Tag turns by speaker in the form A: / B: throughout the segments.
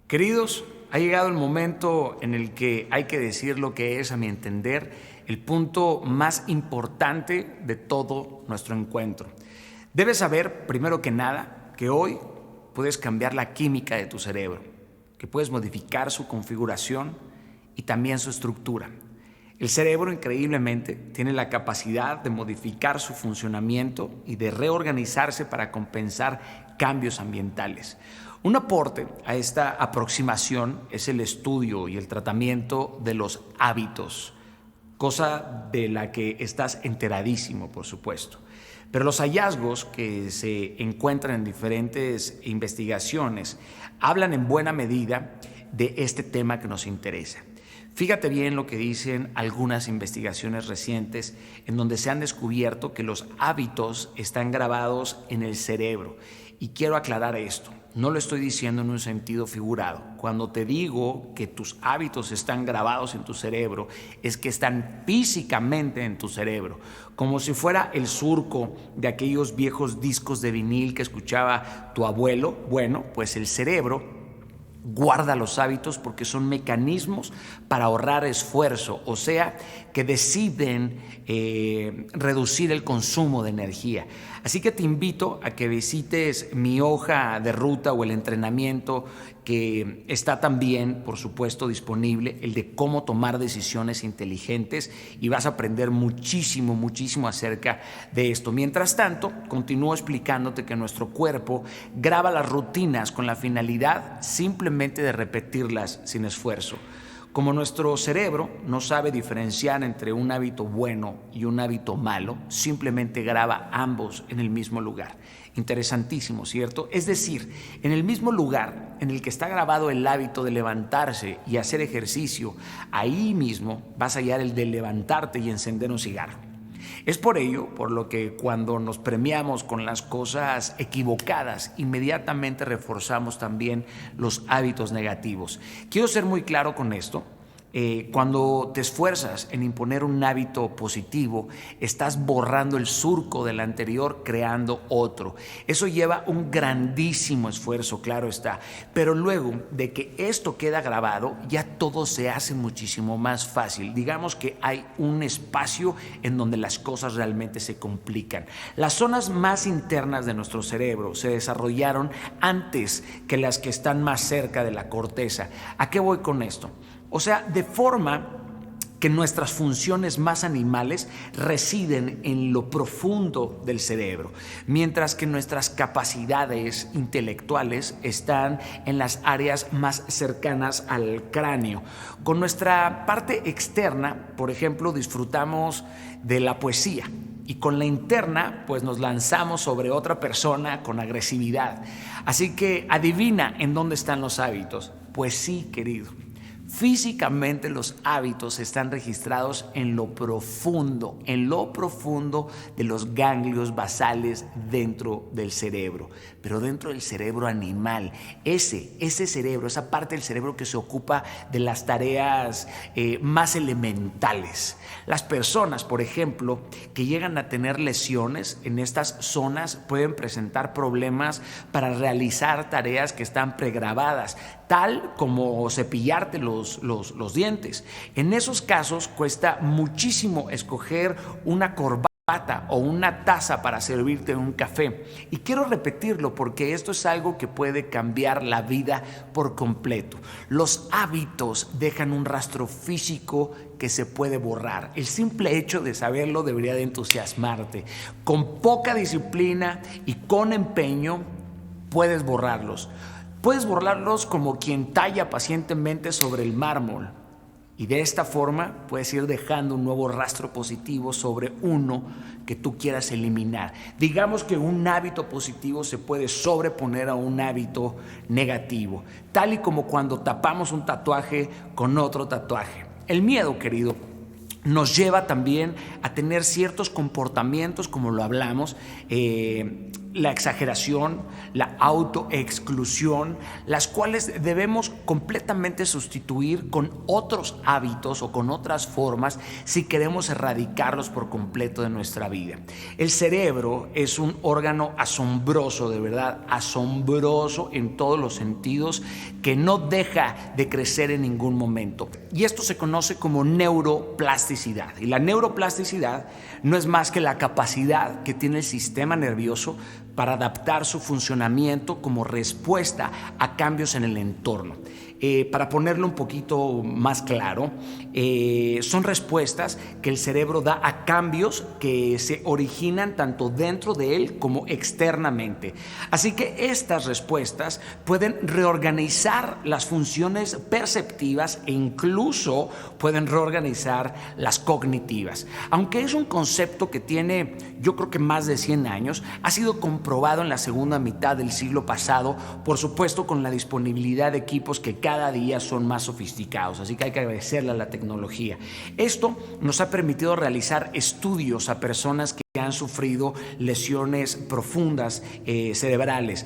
A: Queridos, ha llegado el momento en el que hay que decir lo que es, a mi entender, el punto más importante de todo nuestro encuentro. Debes saber, primero que nada, que hoy puedes cambiar la química de tu cerebro, que puedes modificar su configuración y también su estructura. El cerebro, increíblemente, tiene la capacidad de modificar su funcionamiento y de reorganizarse para compensar cambios ambientales. Un aporte a esta aproximación es el estudio y el tratamiento de los hábitos, cosa de la que estás enteradísimo, por supuesto. Pero los hallazgos que se encuentran en diferentes investigaciones hablan en buena medida de este tema que nos interesa. Fíjate bien lo que dicen algunas investigaciones recientes en donde se han descubierto que los hábitos están grabados en el cerebro. Y quiero aclarar esto, no lo estoy diciendo en un sentido figurado. Cuando te digo que tus hábitos están grabados en tu cerebro, es que están físicamente en tu cerebro, como si fuera el surco de aquellos viejos discos de vinil que escuchaba tu abuelo. Bueno, pues el cerebro guarda los hábitos porque son mecanismos para ahorrar esfuerzo, o sea, que deciden reducir el consumo de energía. Así que te invito a que visites mi hoja de ruta o el entrenamiento que está también, por supuesto, disponible, el de cómo tomar decisiones inteligentes, y vas a aprender muchísimo acerca de esto. Mientras tanto, continúo explicándote que nuestro cuerpo graba las rutinas con la finalidad simplemente de repetirlas sin esfuerzo. Como nuestro cerebro no sabe diferenciar entre un hábito bueno y un hábito malo, simplemente graba ambos en el mismo lugar. Interesantísimo, ¿cierto? Es decir, en el mismo lugar en el que está grabado el hábito de levantarse y hacer ejercicio, ahí mismo vas a hallar el de levantarte y encender un cigarro. Es por ello por lo que cuando nos premiamos con las cosas equivocadas, inmediatamente reforzamos también los hábitos negativos. Quiero ser muy claro con esto. Cuando te esfuerzas en imponer un hábito positivo, estás borrando el surco del anterior, creando otro. Eso lleva un grandísimo esfuerzo, claro está, pero luego de que esto queda grabado, ya todo se hace muchísimo más fácil. Digamos que hay un espacio en donde las cosas realmente se complican. Las zonas más internas de nuestro cerebro se desarrollaron antes que las que están más cerca de la corteza. ¿A qué voy con esto? O sea, de forma que nuestras funciones más animales residen en lo profundo del cerebro, mientras que nuestras capacidades intelectuales están en las áreas más cercanas al cráneo. Con nuestra parte externa, por ejemplo, disfrutamos de la poesía, y con la interna, pues nos lanzamos sobre otra persona con agresividad. Así que adivina en dónde están los hábitos. Pues sí, querido. Físicamente los hábitos están registrados en lo profundo de los ganglios basales dentro del cerebro, pero dentro del cerebro animal. Ese cerebro, esa parte del cerebro que se ocupa de las tareas más elementales. Las personas, por ejemplo, que llegan a tener lesiones en estas zonas pueden presentar problemas para realizar tareas que están pregrabadas, tal como cepillarte los dientes. En esos casos cuesta muchísimo escoger una corbata o una taza para servirte un café. Y quiero repetirlo porque esto es algo que puede cambiar la vida por completo. Los hábitos dejan un rastro físico que se puede borrar. El simple hecho de saberlo debería de entusiasmarte. Con poca disciplina y con empeño puedes borrarlos. Puedes borrarlos como quien talla pacientemente sobre el mármol, y de esta forma puedes ir dejando un nuevo rastro positivo sobre uno que tú quieras eliminar. Digamos que un hábito positivo se puede sobreponer a un hábito negativo, tal y como cuando tapamos un tatuaje con otro tatuaje. El miedo, querido, nos lleva también a tener ciertos comportamientos, como lo hablamos, la exageración, la autoexclusión, las cuales debemos completamente sustituir con otros hábitos o con otras formas si queremos erradicarlos por completo de nuestra vida. El cerebro es un órgano asombroso, de verdad, asombroso en todos los sentidos, que no deja de crecer en ningún momento. Y esto se conoce como neuroplasticidad. Y la neuroplasticidad no es más que la capacidad que tiene el sistema nervioso para adaptar su funcionamiento como respuesta a cambios en el entorno. Para ponerlo un poquito más claro, son respuestas que el cerebro da a cambios que se originan tanto dentro de él como externamente. Así que estas respuestas pueden reorganizar las funciones perceptivas e incluso pueden reorganizar las cognitivas. Aunque es un concepto que tiene, yo creo que más de 100 años, ha sido comprobado en la segunda mitad del siglo pasado, por supuesto con la disponibilidad de equipos que cada día son más sofisticados, así que hay que agradecerle a la tecnología. Esto nos ha permitido realizar estudios a personas que han sufrido lesiones profundas cerebrales.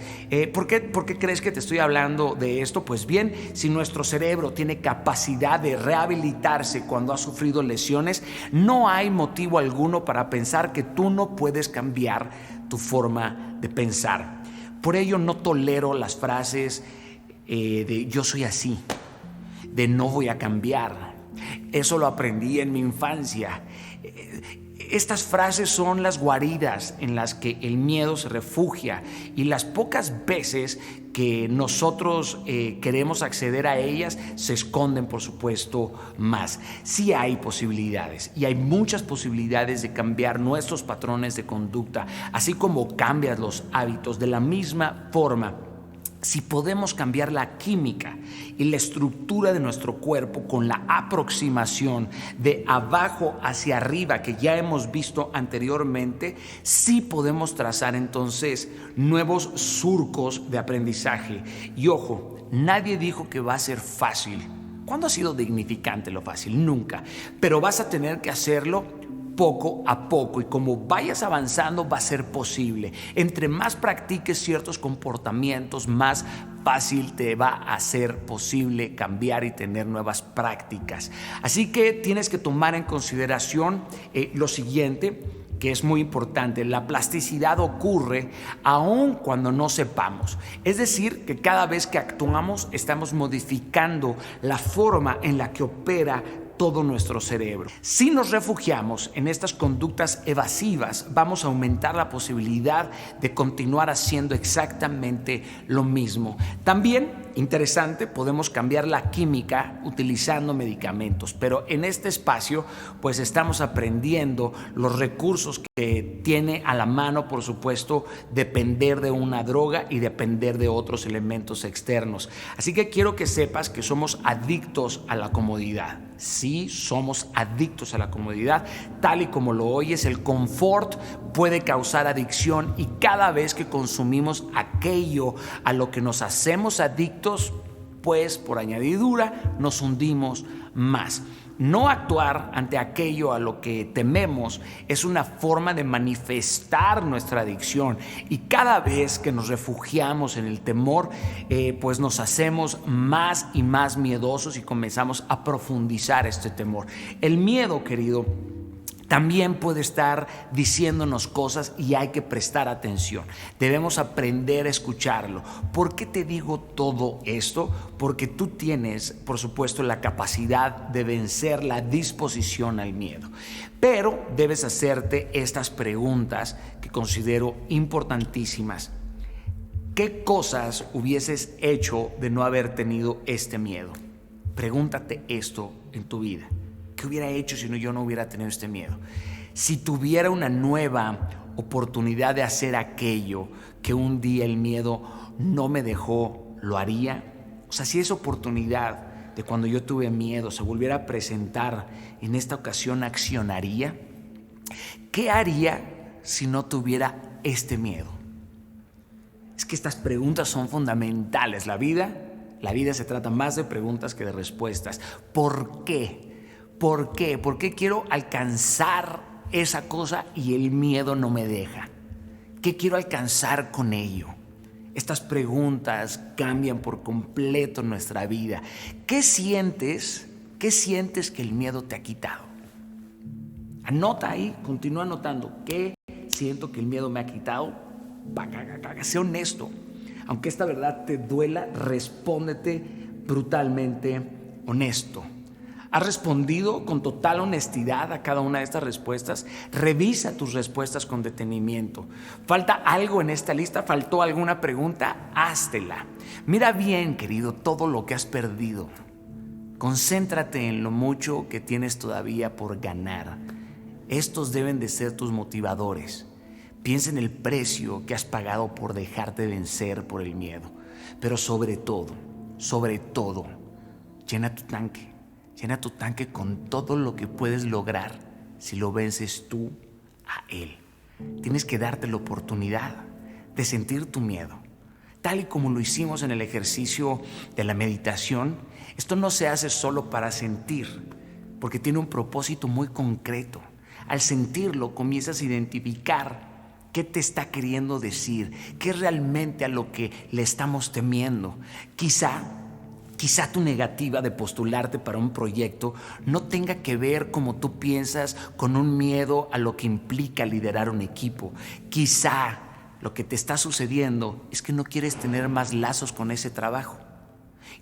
A: ¿Por qué crees que te estoy hablando de esto? Pues bien, si nuestro cerebro tiene capacidad de rehabilitarse cuando ha sufrido lesiones, no hay motivo alguno para pensar que tú no puedes cambiar tu forma de pensar. Por ello no tolero las frases de yo soy así, de no voy a cambiar. Eso lo aprendí en mi infancia. Estas frases son las guaridas en las que el miedo se refugia, y las pocas veces que nosotros queremos acceder a ellas se esconden, por supuesto, más. Sí hay posibilidades, y hay muchas posibilidades de cambiar nuestros patrones de conducta, así como cambias los hábitos. De la misma forma, si podemos cambiar la química y la estructura de nuestro cuerpo con la aproximación de abajo hacia arriba que ya hemos visto anteriormente, sí podemos trazar entonces nuevos surcos de aprendizaje. Y ojo, nadie dijo que va a ser fácil. ¿Cuándo ha sido dignificante lo fácil? Nunca. Pero vas a tener que hacerlo poco a poco, y como vayas avanzando va a ser posible. Entre más practiques ciertos comportamientos, más fácil te va a ser posible cambiar y tener nuevas prácticas. Así que tienes que tomar en consideración lo siguiente, que es muy importante: la plasticidad ocurre aun cuando no sepamos. Es decir, que cada vez que actuamos estamos modificando la forma en la que opera todo nuestro cerebro. Si nos refugiamos en estas conductas evasivas, vamos a aumentar la posibilidad de continuar haciendo exactamente lo mismo. También, interesante, podemos cambiar la química utilizando medicamentos, pero en este espacio pues estamos aprendiendo los recursos que tiene a la mano, por supuesto, depender de una droga y depender de otros elementos externos. Así que quiero que sepas que somos adictos a la comodidad. Sí, somos adictos a la comodidad. Tal y como lo oyes, el confort puede causar adicción, y cada vez que consumimos aquello a lo que nos hacemos adictos, pues por añadidura nos hundimos más. No actuar ante aquello a lo que tememos es una forma de manifestar nuestra adicción, y cada vez que nos refugiamos en el temor, pues nos hacemos más y más miedosos y comenzamos a profundizar este temor. El miedo, querido, también puede estar diciéndonos cosas, y hay que prestar atención. Debemos aprender a escucharlo. ¿Por qué te digo todo esto? Porque tú tienes, por supuesto, la capacidad de vencer la disposición al miedo. Pero debes hacerte estas preguntas que considero importantísimas. ¿Qué cosas hubieses hecho de no haber tenido este miedo? Pregúntate esto en tu vida. ¿Qué hubiera hecho si yo no hubiera tenido este miedo? Si tuviera una nueva oportunidad de hacer aquello que un día el miedo no me dejó, ¿lo haría? O sea, si esa oportunidad de cuando yo tuve miedo se volviera a presentar en esta ocasión, ¿accionaría? ¿Qué haría si no tuviera este miedo? Es que estas preguntas son fundamentales. La vida se trata más de preguntas que de respuestas. ¿Por qué? ¿Por qué? ¿Por qué quiero alcanzar esa cosa y el miedo no me deja? ¿Qué quiero alcanzar con ello? Estas preguntas cambian por completo nuestra vida. ¿Qué sientes? ¿Qué sientes que el miedo te ha quitado? Anota ahí, continúa anotando. ¿Qué siento que el miedo me ha quitado? Sé honesto. Aunque esta verdad te duela, respóndete brutalmente honesto. ¿Has respondido con total honestidad a cada una de estas respuestas? Revisa tus respuestas con detenimiento. ¿Falta algo en esta lista? ¿Faltó alguna pregunta? Háztela. Mira bien, querido, todo lo que has perdido. Concéntrate en lo mucho que tienes todavía por ganar. Estos deben de ser tus motivadores. Piensa en el precio que has pagado por dejarte vencer por el miedo. Pero sobre todo, llena tu tanque. Llena tu tanque con todo lo que puedes lograr si lo vences tú a él. Tienes que darte la oportunidad de sentir tu miedo. Tal y como lo hicimos en el ejercicio de la meditación, esto no se hace solo para sentir, porque tiene un propósito muy concreto. Al sentirlo, comienzas a identificar qué te está queriendo decir, qué es realmente a lo que le estamos temiendo. Quizá tu negativa de postularte para un proyecto no tenga que ver, como tú piensas, con un miedo a lo que implica liderar un equipo. Quizá lo que te está sucediendo es que no quieres tener más lazos con ese trabajo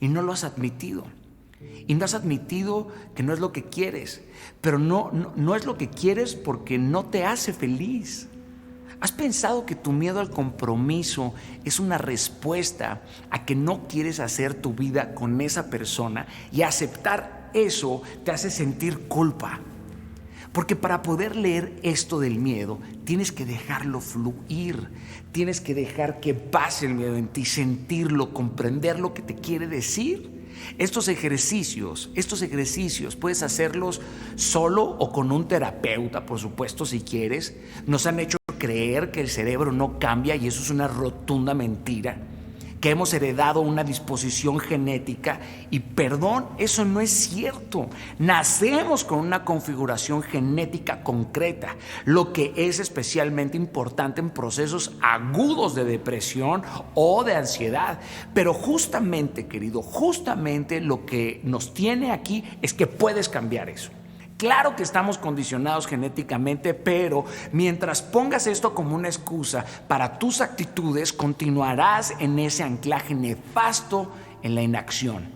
A: y no lo has admitido. Y no has admitido que no es lo que quieres, pero no es lo que quieres porque no te hace feliz. ¿Has pensado que tu miedo al compromiso es una respuesta a que no quieres hacer tu vida con esa persona y aceptar eso te hace sentir culpa? Porque para poder leer esto del miedo, tienes que dejarlo fluir, tienes que dejar que pase el miedo en ti, sentirlo, comprender lo que te quiere decir. Estos ejercicios puedes hacerlos solo o con un terapeuta, por supuesto, si quieres. Nos han hecho creer que el cerebro no cambia y eso es una rotunda mentira, que hemos heredado una disposición genética y perdón, eso no es cierto. Nacemos con una configuración genética concreta, lo que es especialmente importante en procesos agudos de depresión o de ansiedad. Pero justamente, querido, lo que nos tiene aquí es que puedes cambiar eso. Claro que estamos condicionados genéticamente, pero mientras pongas esto como una excusa para tus actitudes, continuarás en ese anclaje nefasto en la inacción.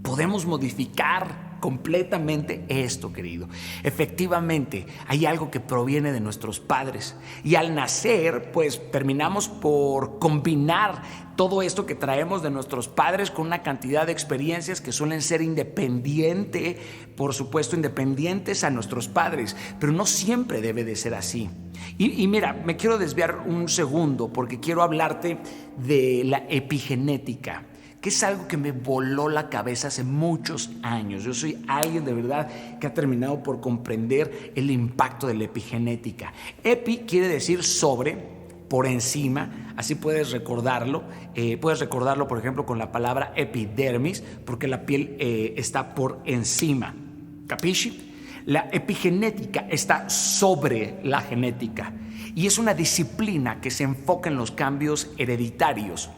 A: Podemos modificar completamente esto, querido. Efectivamente, hay algo que proviene de nuestros padres y al nacer, pues terminamos por combinar todo esto que traemos de nuestros padres con una cantidad de experiencias que suelen ser independientes a nuestros padres, pero no siempre debe de ser así. Y mira, me quiero desviar un segundo porque quiero hablarte de la epigenética, que es algo que me voló la cabeza hace muchos años. Yo soy alguien de verdad que ha terminado por comprender el impacto de la epigenética. Epi quiere decir sobre, por encima, así puedes recordarlo. Puedes recordarlo, por ejemplo, con la palabra epidermis, porque la piel está por encima. ¿Capisci? La epigenética está sobre la genética y es una disciplina que se enfoca en los cambios hereditarios,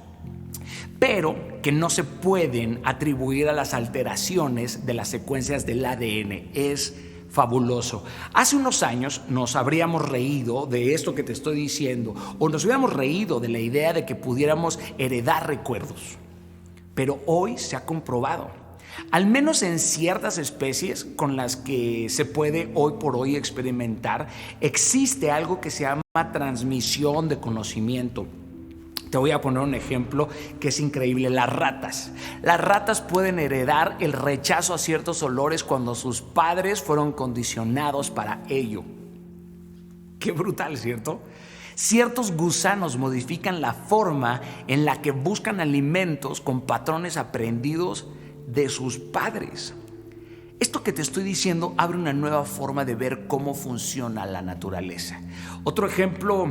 A: pero que no se pueden atribuir a las alteraciones de las secuencias del ADN. Es fabuloso. Hace unos años nos habríamos reído de esto que te estoy diciendo, o nos hubiéramos reído de la idea de que pudiéramos heredar recuerdos. Pero hoy se ha comprobado, al menos en ciertas especies con las que se puede hoy por hoy experimentar, existe algo que se llama transmisión de conocimiento. Te voy a poner un ejemplo que es increíble. Las ratas. Las ratas pueden heredar el rechazo a ciertos olores cuando sus padres fueron condicionados para ello. Qué brutal, ¿cierto? Ciertos gusanos modifican la forma en la que buscan alimentos con patrones aprendidos de sus padres. Esto que te estoy diciendo abre una nueva forma de ver cómo funciona la naturaleza. Otro ejemplo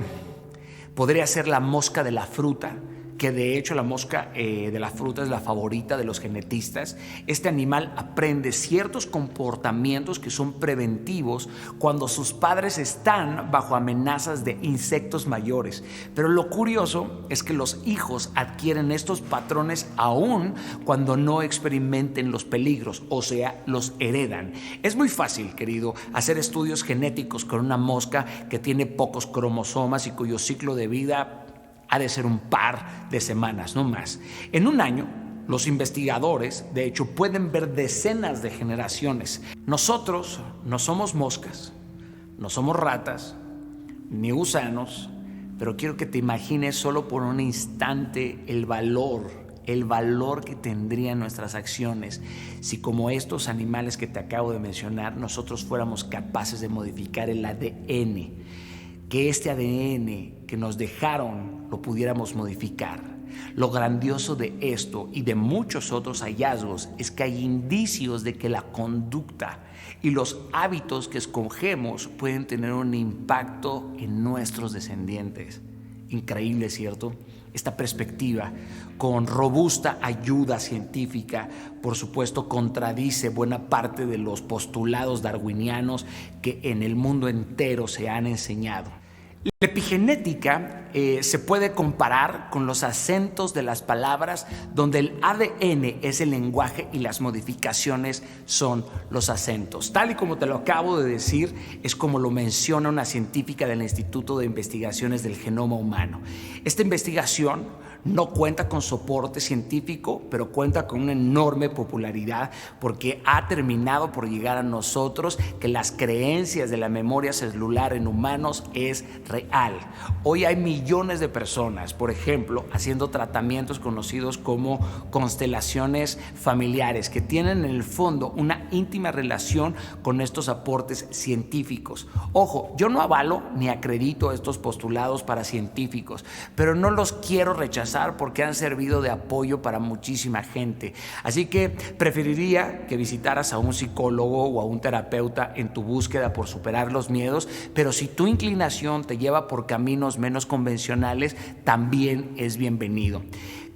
A: podría ser la mosca de la fruta, que de hecho la mosca de la fruta es la favorita de los genetistas. Este animal aprende ciertos comportamientos que son preventivos cuando sus padres están bajo amenazas de insectos mayores. Pero lo curioso es que los hijos adquieren estos patrones aún cuando no experimenten los peligros, o sea, los heredan. Es muy fácil, querido, hacer estudios genéticos con una mosca que tiene pocos cromosomas y cuyo ciclo de vida ha de ser un par de semanas, no más. En un año, los investigadores, de hecho, pueden ver decenas de generaciones. Nosotros no somos moscas, no somos ratas, ni gusanos, pero quiero que te imagines solo por un instante el valor que tendrían nuestras acciones si, como estos animales que te acabo de mencionar, nosotros fuéramos capaces de modificar el ADN. Que este ADN que nos dejaron lo pudiéramos modificar. Lo grandioso de esto y de muchos otros hallazgos es que hay indicios de que la conducta y los hábitos que escogemos pueden tener un impacto en nuestros descendientes. Increíble, ¿cierto? Esta perspectiva, con robusta ayuda científica, por supuesto, contradice buena parte de los postulados darwinianos que en el mundo entero se han enseñado. La epigenética se puede comparar con los acentos de las palabras, donde el ADN es el lenguaje y las modificaciones son los acentos. Tal y como te lo acabo de decir, es como lo menciona una científica del Instituto de Investigaciones del Genoma Humano. Esta investigación no cuenta con soporte científico, pero cuenta con una enorme popularidad porque ha terminado por llegar a nosotros que las creencias de la memoria celular en humanos es real. Hoy hay millones de personas, por ejemplo, haciendo tratamientos conocidos como constelaciones familiares, que tienen en el fondo una íntima relación con estos aportes científicos. Ojo, yo no avalo ni acredito estos postulados paracientíficos, pero no los quiero rechazar porque han servido de apoyo para muchísima gente. Así que preferiría que visitaras a un psicólogo o a un terapeuta en tu búsqueda por superar los miedos, pero si tu inclinación te lleva por caminos menos convencionales, también es bienvenido.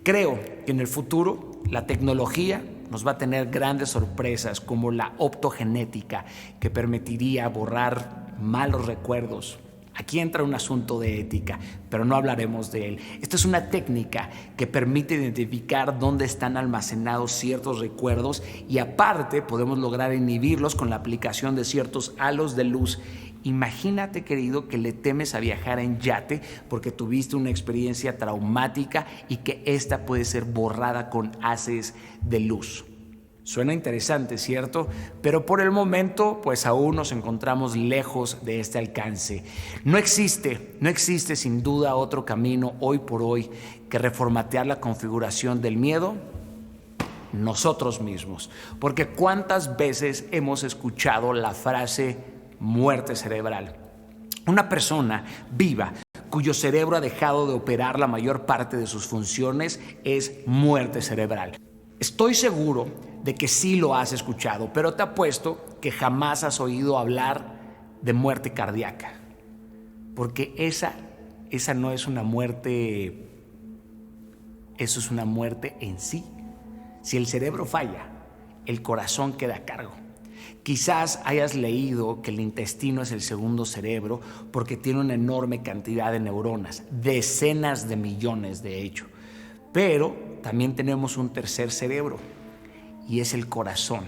A: Creo que en el futuro la tecnología nos va a tener grandes sorpresas, como la optogenética, que permitiría borrar malos recuerdos. Aquí entra un asunto de ética, pero no hablaremos de él. Esta es una técnica que permite identificar dónde están almacenados ciertos recuerdos y aparte podemos lograr inhibirlos con la aplicación de ciertos halos de luz. Imagínate, querido, que le temes a viajar en yate porque tuviste una experiencia traumática y que esta puede ser borrada con haces de luz. Suena interesante, ¿cierto? Pero por el momento, pues aún nos encontramos lejos de este alcance. No existe sin duda otro camino hoy por hoy que reformatear la configuración del miedo nosotros mismos. Porque ¿cuántas veces hemos escuchado la frase muerte cerebral? Una persona viva cuyo cerebro ha dejado de operar la mayor parte de sus funciones es muerte cerebral. Estoy seguro de que sí lo has escuchado, pero te apuesto que jamás has oído hablar de muerte cardíaca, porque esa no es una muerte, eso es una muerte en sí. Si el cerebro falla, el corazón queda a cargo. Quizás hayas leído que el intestino es el segundo cerebro porque tiene una enorme cantidad de neuronas, decenas de millones de hecho, pero también tenemos un tercer cerebro y es el corazón,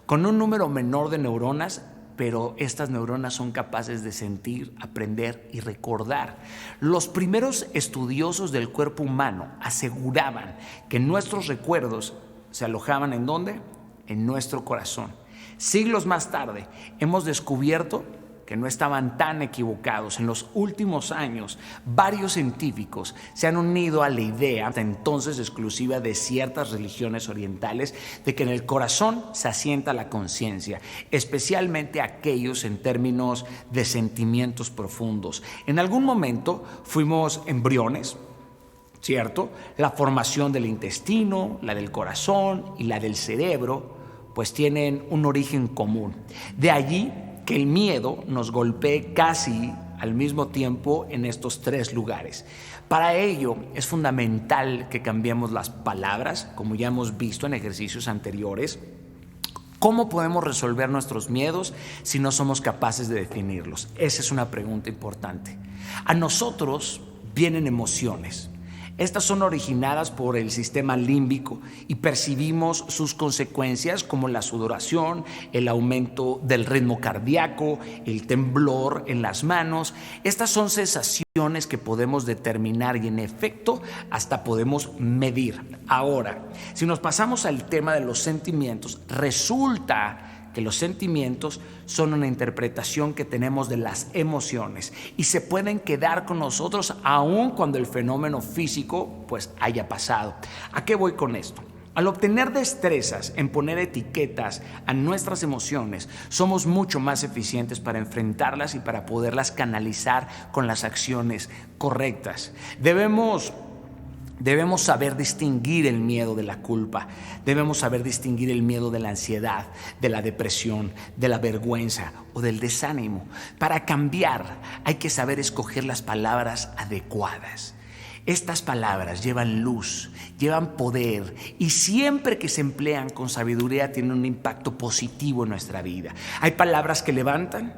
A: con un número menor de neuronas, pero estas neuronas son capaces de sentir, aprender y recordar. Los primeros estudiosos del cuerpo humano aseguraban que nuestros recuerdos se alojaban ¿en dónde? En nuestro corazón. Siglos más tarde hemos descubierto que no estaban tan equivocados. En los últimos años, varios científicos se han unido a la idea, hasta entonces exclusiva de ciertas religiones orientales, de que en el corazón se asienta la conciencia, especialmente aquellos en términos de sentimientos profundos. En algún momento fuimos embriones, ¿cierto? La formación del intestino, la del corazón y la del cerebro, pues tienen un origen común. De allí que el miedo nos golpee casi al mismo tiempo en estos tres lugares. Para ello es fundamental que cambiemos las palabras, como ya hemos visto en ejercicios anteriores. ¿Cómo podemos resolver nuestros miedos si no somos capaces de definirlos? Esa es una pregunta importante. A nosotros vienen emociones. Estas son originadas por el sistema límbico y percibimos sus consecuencias como la sudoración, el aumento del ritmo cardíaco, el temblor en las manos. Estas son sensaciones que podemos determinar y en efecto hasta podemos medir. Ahora, si nos pasamos al tema de los sentimientos, resulta que los sentimientos son una interpretación que tenemos de las emociones y se pueden quedar con nosotros aun cuando el fenómeno físico pues haya pasado. ¿A qué voy con esto? Al obtener destrezas en poner etiquetas a nuestras emociones, somos mucho más eficientes para enfrentarlas y para poderlas canalizar con las acciones correctas. Debemos saber distinguir el miedo de la culpa, debemos saber distinguir el miedo de la ansiedad, de la depresión, de la vergüenza o del desánimo. Para cambiar hay que saber escoger las palabras adecuadas. Estas palabras llevan luz, llevan poder y siempre que se emplean con sabiduría tienen un impacto positivo en nuestra vida. Hay palabras que levantan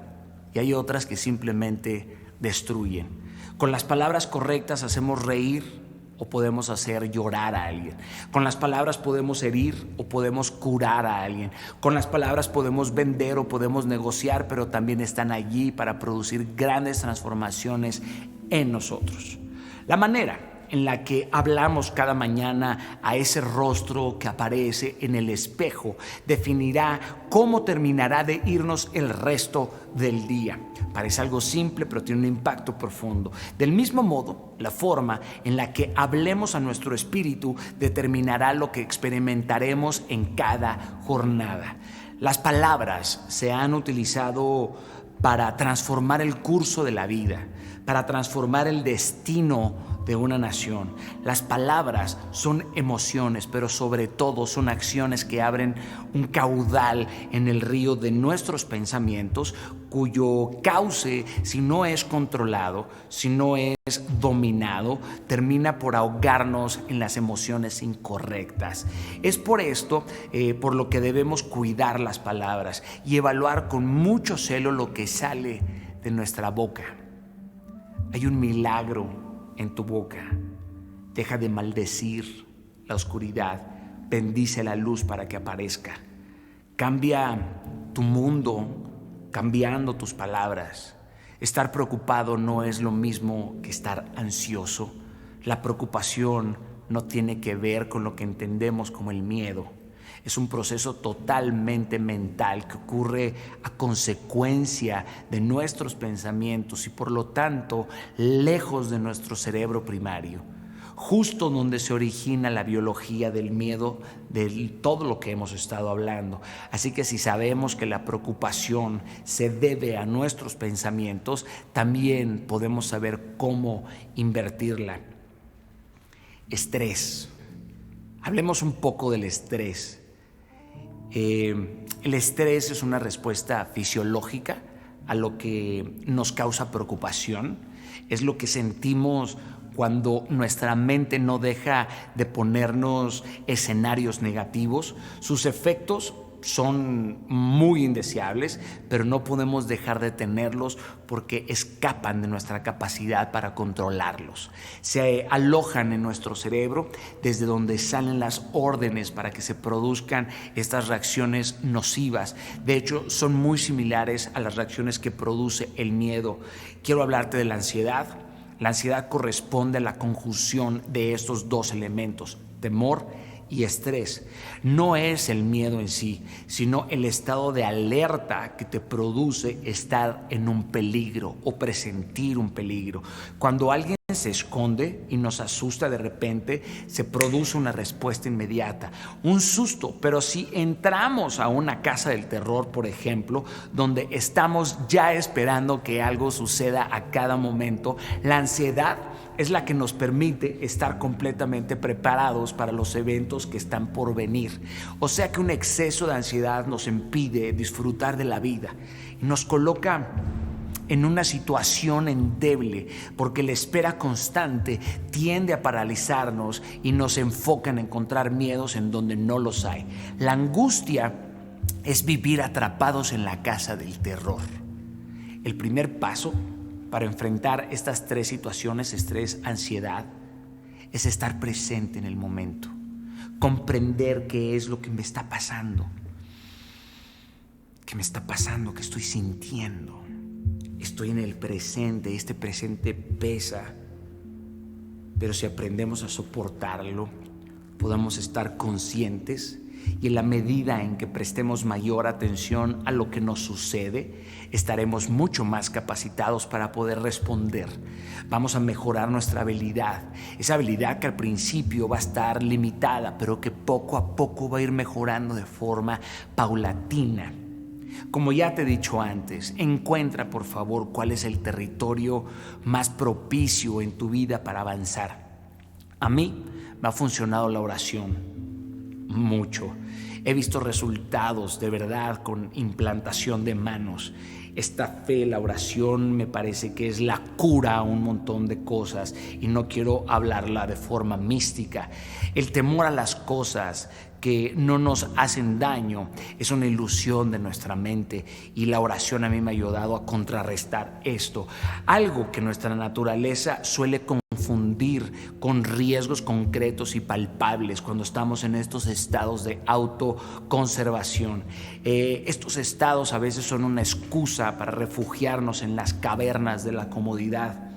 A: y hay otras que simplemente destruyen. Con las palabras correctas hacemos reír o podemos hacer llorar a alguien. Con las palabras podemos herir o podemos curar a alguien. Con las palabras podemos vender o podemos negociar, pero también están allí para producir grandes transformaciones en nosotros. La manera en la que hablamos cada mañana a ese rostro que aparece en el espejo definirá cómo terminará de irnos el resto del día. Parece algo simple, pero tiene un impacto profundo. Del mismo modo, la forma en la que hablemos a nuestro espíritu determinará lo que experimentaremos en cada jornada. Las palabras se han utilizado para transformar el curso de la vida, para transformar el destino de una nación. Las palabras son emociones, pero sobre todo son acciones que abren un caudal en el río de nuestros pensamientos, cuyo cauce, si no es controlado, si no es dominado, termina por ahogarnos en las emociones incorrectas. Es por esto por lo que debemos cuidar las palabras y evaluar con mucho celo lo que sale de nuestra boca. Hay un milagro en tu boca. Deja de maldecir la oscuridad, bendice la luz para que aparezca. Cambia tu mundo cambiando tus palabras. Estar preocupado no es lo mismo que estar ansioso. La preocupación no tiene que ver con lo que entendemos como el miedo. Es un proceso totalmente mental que ocurre a consecuencia de nuestros pensamientos y por lo tanto lejos de nuestro cerebro primario, justo donde se origina la biología del miedo, de todo lo que hemos estado hablando. Así que si sabemos que la preocupación se debe a nuestros pensamientos, también podemos saber cómo invertirla. Estrés. Hablemos un poco del estrés. El estrés es una respuesta fisiológica a lo que nos causa preocupación. Es lo que sentimos cuando nuestra mente no deja de ponernos escenarios negativos. Sus efectos son muy indeseables, pero no podemos dejar de tenerlos porque escapan de nuestra capacidad para controlarlos. Se alojan en nuestro cerebro desde donde salen las órdenes para que se produzcan estas reacciones nocivas. De hecho, son muy similares a las reacciones que produce el miedo. Quiero hablarte de la ansiedad. La ansiedad corresponde a la conjunción de estos dos elementos, temor y estrés. No es el miedo en sí, sino el estado de alerta que te produce estar en un peligro o presentir un peligro. Cuando alguien se esconde y nos asusta de repente, se produce una respuesta inmediata, un susto. Pero si entramos a una casa del terror, por ejemplo, donde estamos ya esperando que algo suceda a cada momento, la ansiedad es la que nos permite estar completamente preparados para los eventos que están por venir. O sea que un exceso de ansiedad nos impide disfrutar de la vida y nos coloca en una situación endeble, porque la espera constante tiende a paralizarnos y nos enfoca en encontrar miedos en donde no los hay. La angustia es vivir atrapados en la casa del terror. El primer paso para enfrentar estas tres situaciones, estrés, ansiedad, es estar presente en el momento, comprender qué es lo que me está pasando. ¿Qué me está pasando? ¿Qué estoy sintiendo? Estoy en el presente, este presente pesa, pero si aprendemos a soportarlo, podamos estar conscientes y en la medida en que prestemos mayor atención a lo que nos sucede, estaremos mucho más capacitados para poder responder. Vamos a mejorar nuestra habilidad, esa habilidad que al principio va a estar limitada, pero que poco a poco va a ir mejorando de forma paulatina. Como ya te he dicho antes, encuentra por favor cuál es el territorio más propicio en tu vida para avanzar. A mí me ha funcionado la oración mucho. He visto resultados de verdad con implantación de manos. Esta fe, la oración, me parece que es la cura a un montón de cosas y no quiero hablarla de forma mística. El temor a las cosas que no nos hacen daño es una ilusión de nuestra mente y la oración a mí me ha ayudado a contrarrestar esto. Algo que nuestra naturaleza suele confundir con riesgos concretos y palpables cuando estamos en estos estados de autoconservación. Estos estados a veces son una excusa para refugiarnos en las cavernas de la comodidad.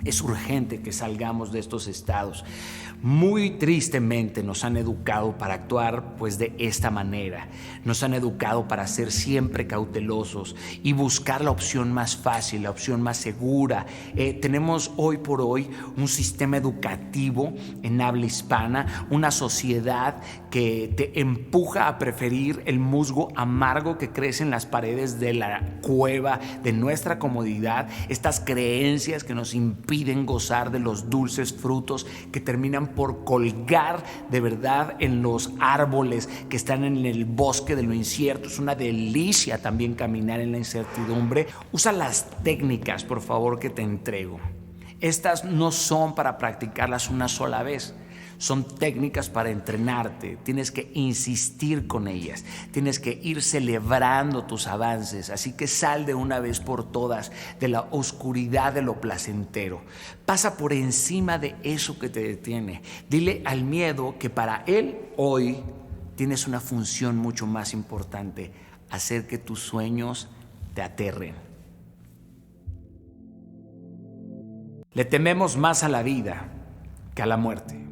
A: Es urgente que salgamos de estos estados. Muy tristemente nos han educado para actuar pues de esta manera. Nos han educado para ser siempre cautelosos y buscar la opción más fácil, la opción más segura. Tenemos hoy por hoy un sistema educativo en habla hispana, una sociedad que te empuja a preferir el musgo amargo que crece en las paredes de la cueva de nuestra comodidad, estas creencias que nos impiden gozar de los dulces frutos que terminan por colgar de verdad en los árboles que están en el bosque de lo incierto. Es una delicia también caminar en la incertidumbre. Usa las técnicas, por favor, que te entrego. Estas no son para practicarlas una sola vez. Son técnicas para entrenarte, tienes que insistir con ellas, tienes que ir celebrando tus avances, así que sal de una vez por todas de la oscuridad de lo placentero, pasa por encima de eso que te detiene, dile al miedo que para él hoy tienes una función mucho más importante, hacer que tus sueños te aterren. Le tememos más a la vida que a la muerte.